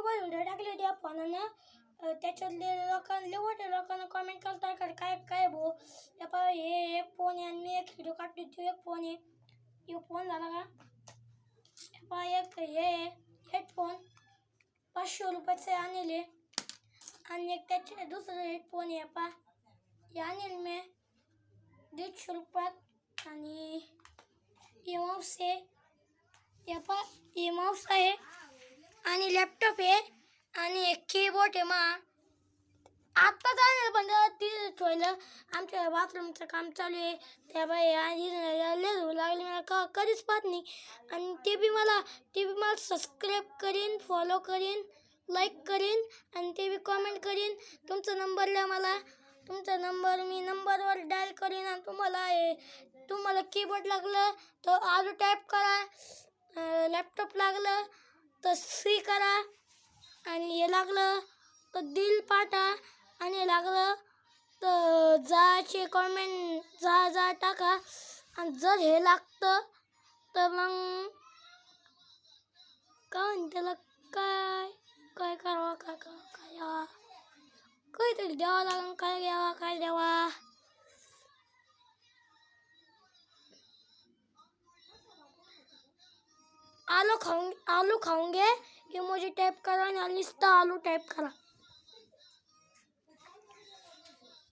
Mobile video टाकली होती फोनानं त्याच्यातले लोकांना कॉमेंट करता काय काय भाऊ हे एक फोन आहे आणि मी एक व्हिडिओ काढतो तो एक फोन आहे यो फोन झाला का एक हे हेडफोन 500 रुपयाचे आणले आणि एक त्याचे दुसरं हेडफोन आहे हे आणले मी 150 रुपयात आणि हे माऊस आहे हे माऊस आहे आणि लॅपटॉप आहे आणि एक कीबोर्ड आहे आत्ता जाणार पण ती ठेवलं आमच्या बाथरूमचं काम चालू आहे त्या बाई धुवू लागली मला कधीच पाहत नाही आणि ते बी मला सबस्क्राईब करीन फॉलो करीन लाईक करीन आणि ते बी कॉमेंट करीन तुमचा नंबर द्या मला तुमचा नंबर मी नंबरवर डायल करीन आणि तुम्हाला कीबोर्ड लागलं तर आलू टाईप करा लॅपटॉप लागलं तर सी करा आणि हे लागलं तर दिल पाठा आणि लागलं तर जाचे कॉमेंट जा टाका आणि जर हे लागतं तर मग काय त्याला काय काय करावं काय द्यावा काहीतरी द्यावं लागेल काय द्यावा आलू खाऊन घे इमोजी टाईप करा आणि नुसतं आलू टाईप करा.